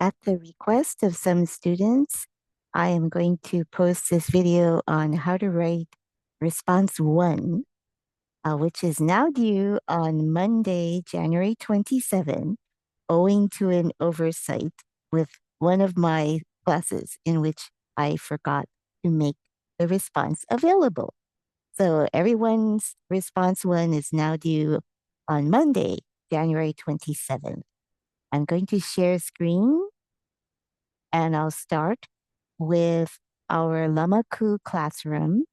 At the request of some students, I am going to post this video on how to write response one, which is now due on Monday, January 27, owing to an oversight with one of my classes in which I forgot to make the response available. So everyone's response one is now due on Monday, January 27th. I'm going to share screen and I'll start with our Lamaku classroom,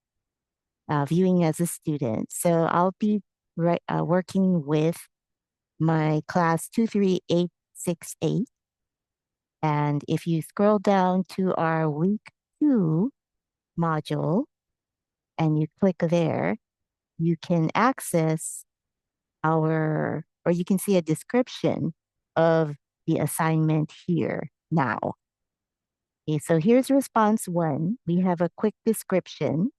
viewing as a student. So I'll be working with my class 23868. And if you scroll down to our week 2 module and you click there, you can access or you can see a description of the assignment here now. Okay, so here's response one. We have a quick description,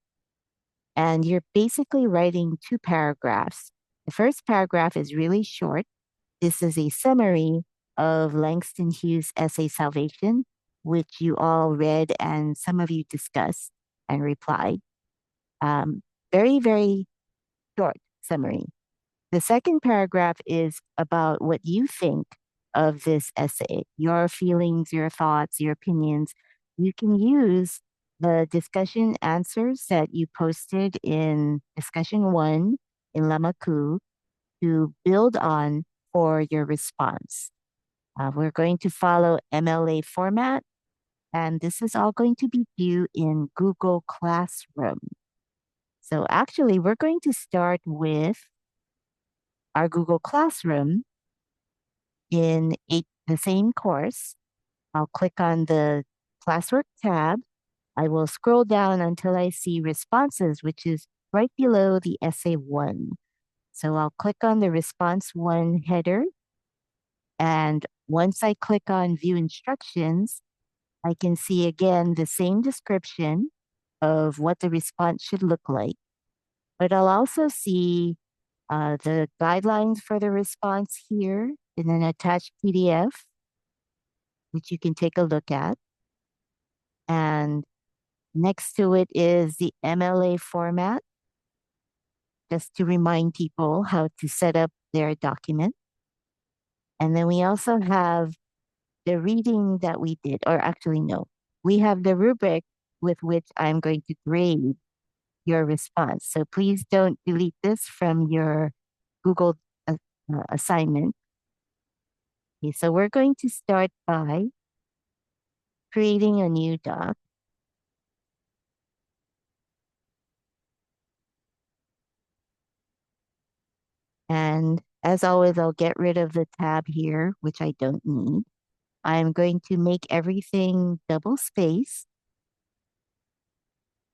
and you're basically writing two paragraphs. The first paragraph is really short. This is a summary of Langston Hughes' essay Salvation, which you all read and some of you discussed and replied. Very, very short summary. The second paragraph is about what you think of this essay, your feelings, your thoughts, your opinions. You can use the discussion answers that you posted in discussion one in Lamaku to build on for your response. We're going to follow MLA format, and this is all going to be due in Google Classroom. So actually, we're going to start with our Google Classroom in the same course. I'll click on the classwork tab. I will scroll down until I see responses, which is right below the essay one. So I'll click on the response one header. And once I click on view instructions, I can see again the same description of what the response should look like. But I'll also see the guidelines for the response here in an attached PDF, which you can take a look at. And next to it is the MLA format, just to remind people how to set up their document. And then we also have the reading that we did, or actually, no, we have the rubric with which I'm going to grade your response. So please don't delete this from your Google assignment. Okay, so we're going to start by creating a new doc. And as always, I'll get rid of the tab here, which I don't need. I'm going to make everything double space.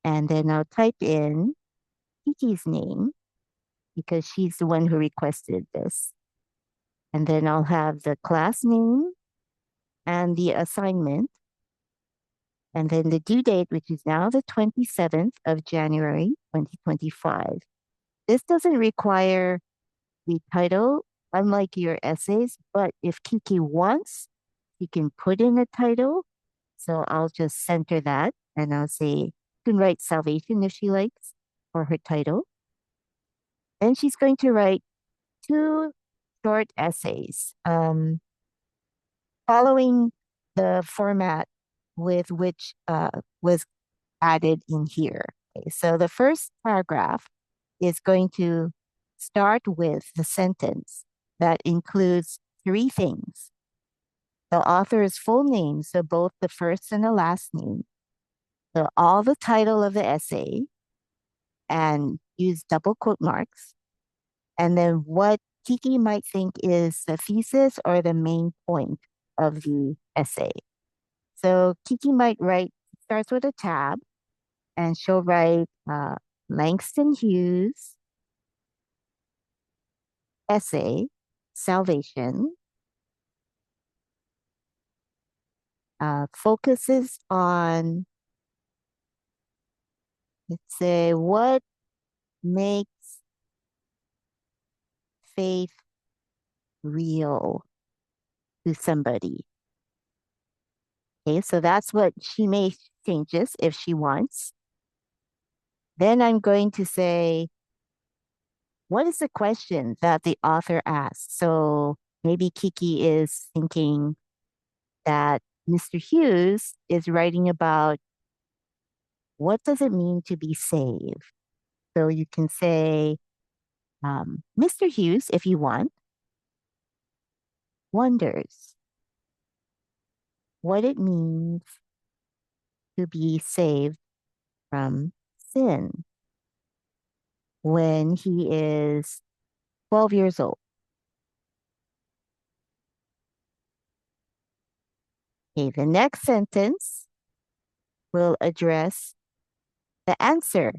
And then I'll type in Kiki's name because she's the one who requested this. And then I'll have the class name and the assignment. And then the due date, which is now the 27th of January, 2025. This doesn't require the title, unlike your essays, but if Kiki wants, he can put in a title. So I'll just center that and I'll say, you can write Salvation if she likes for her title. And she's going to write two short essays following the format with which was added in here. Okay, so the first paragraph is going to start with the sentence that includes three things: the author's full name, so both the first and the last name, all the title of the essay, and use double quote marks, and then what Kiki might think is the thesis or the main point of the essay. So Kiki might write, starts with a tab, and she'll write Langston Hughes essay, Salvation, focuses on, let's say, what makes faith real to somebody. Okay, so that's what she may changes if she wants. Then I'm going to say, what is the question that the author asked? So maybe Kiki is thinking that Mr. Hughes is writing about what does it mean to be saved? So you can say, Mr. Hughes, if you want, wonders what it means to be saved from sin when he is 12 years old. Okay, the next sentence will address the answer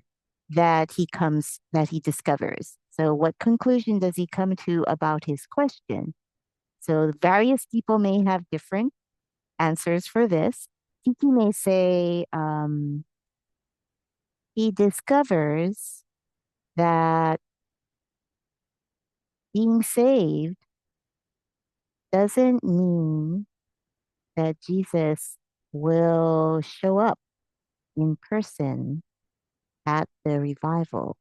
that he discovers. So what conclusion does he come to about his question? So various people may have different answers for this. Kiki may say he discovers that being saved doesn't mean that Jesus will show up in person at the revival,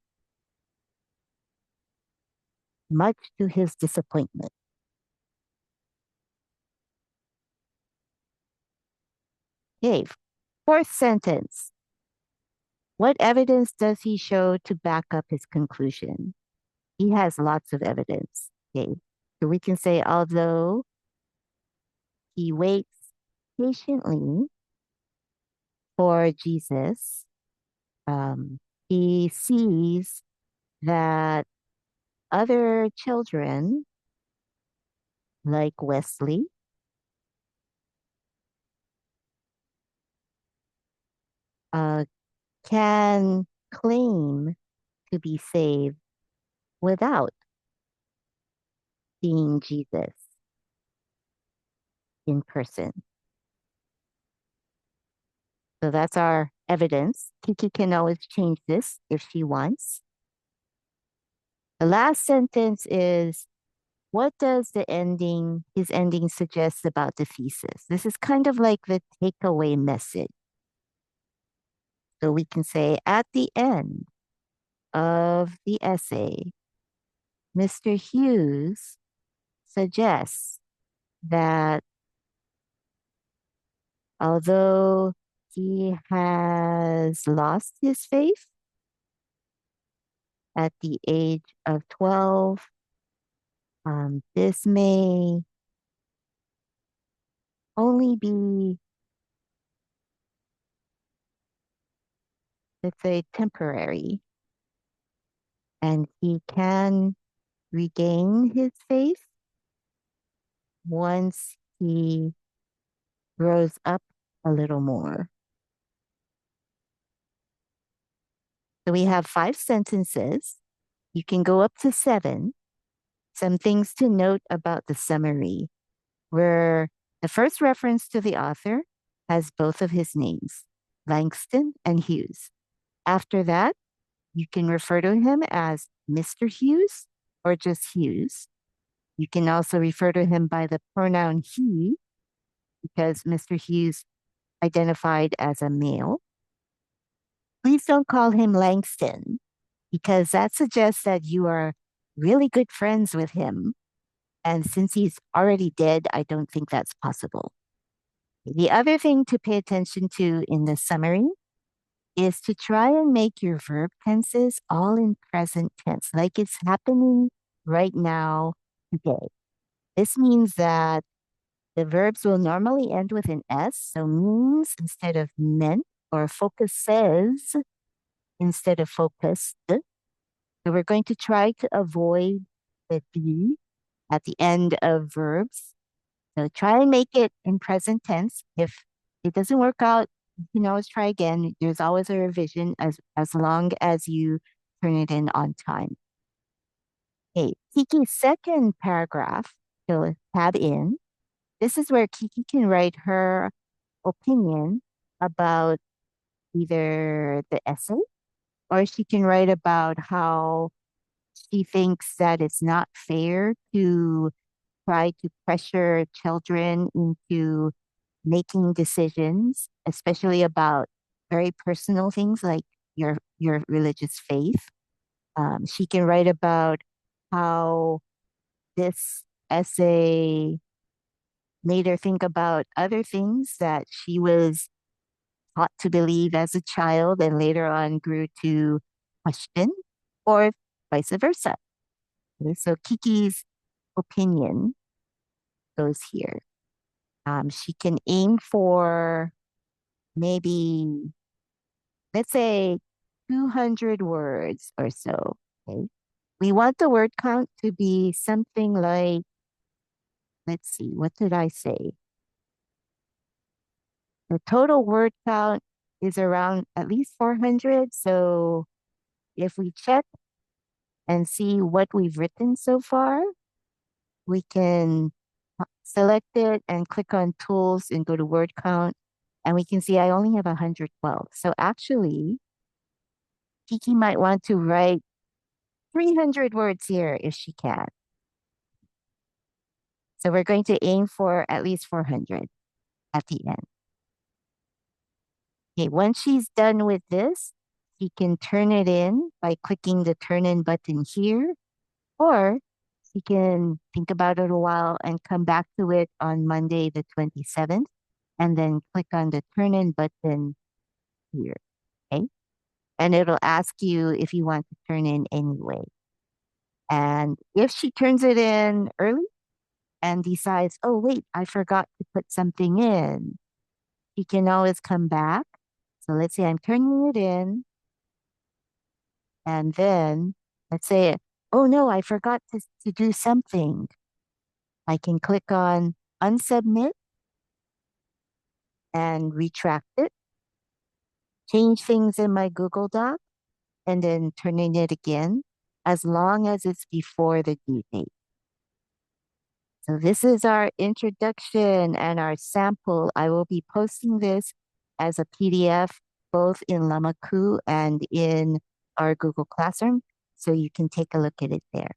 much to his disappointment. Okay, fourth sentence. What evidence does he show to back up his conclusion? He has lots of evidence. Okay, so we can say, although he waits patiently for Jesus, he sees that other children, like Wesley, uh, can claim to be saved without seeing Jesus in person. So that's our evidence. Kiki can always change this if she wants. The last sentence is, what does his ending suggest about the thesis? This is kind of like the takeaway message. So we can say at the end of the essay, Mr. Hughes suggests that although he has lost his faith at the age of 12, this may only be, let's say, temporary, and he can regain his faith once he grows up a little more. So we have 5 sentences. You can go up to 7. Some things to note about the summary, where the first reference to the author has both of his names, Langston and Hughes. After that, you can refer to him as Mr. Hughes or just Hughes. You can also refer to him by the pronoun he because Mr. Hughes identified as a male. Please don't call him Langston because that suggests that you are really good friends with him. And since he's already dead, I don't think that's possible. The other thing to pay attention to in the summary is to try and make your verb tenses all in present tense, like it's happening right now today. This means that the verbs will normally end with an S, so means instead of meant, or focuses instead of focused. So we're going to try to avoid the D at the end of verbs. So try and make it in present tense. If it doesn't work out, you can always try again. There's always a revision as long as you turn it in on time. Okay, Kiki's second paragraph, so tab in. This is where Kiki can write her opinion about either the essay or she can write about how she thinks that it's not fair to try to pressure children into making decisions, especially about very personal things like your religious faith. She can write about how this essay made her think about other things that she was taught to believe as a child and later on grew to question, or vice versa. Okay, so Kiki's opinion goes here. She can aim for maybe, let's say, 200 words or so. Okay. We want the word count to be something like, let's see, what did I say? The total word count is around at least 400. So if we check and see what we've written so far, we can select it and click on tools and go to word count. And we can see I only have 112. So actually, Kiki might want to write 300 words here if she can. So we're going to aim for at least 400 at the end. Okay, once she's done with this, she can turn it in by clicking the turn in button here, or she can think about it a while and come back to it on Monday, the 27th, and then click on the turn in button here. Okay. And it'll ask you if you want to turn in anyway. And if she turns it in early and decides, oh, wait, I forgot to put something in, she can always come back. So let's say I'm turning it in, and then let's say, oh no, I forgot to do something. I can click on unsubmit and retract it, change things in my Google Doc, and then turning it again as long as it's before the due date. So this is our introduction and our sample. I will be posting this as a PDF both in Lamaku and in our Google Classroom, so you can take a look at it there.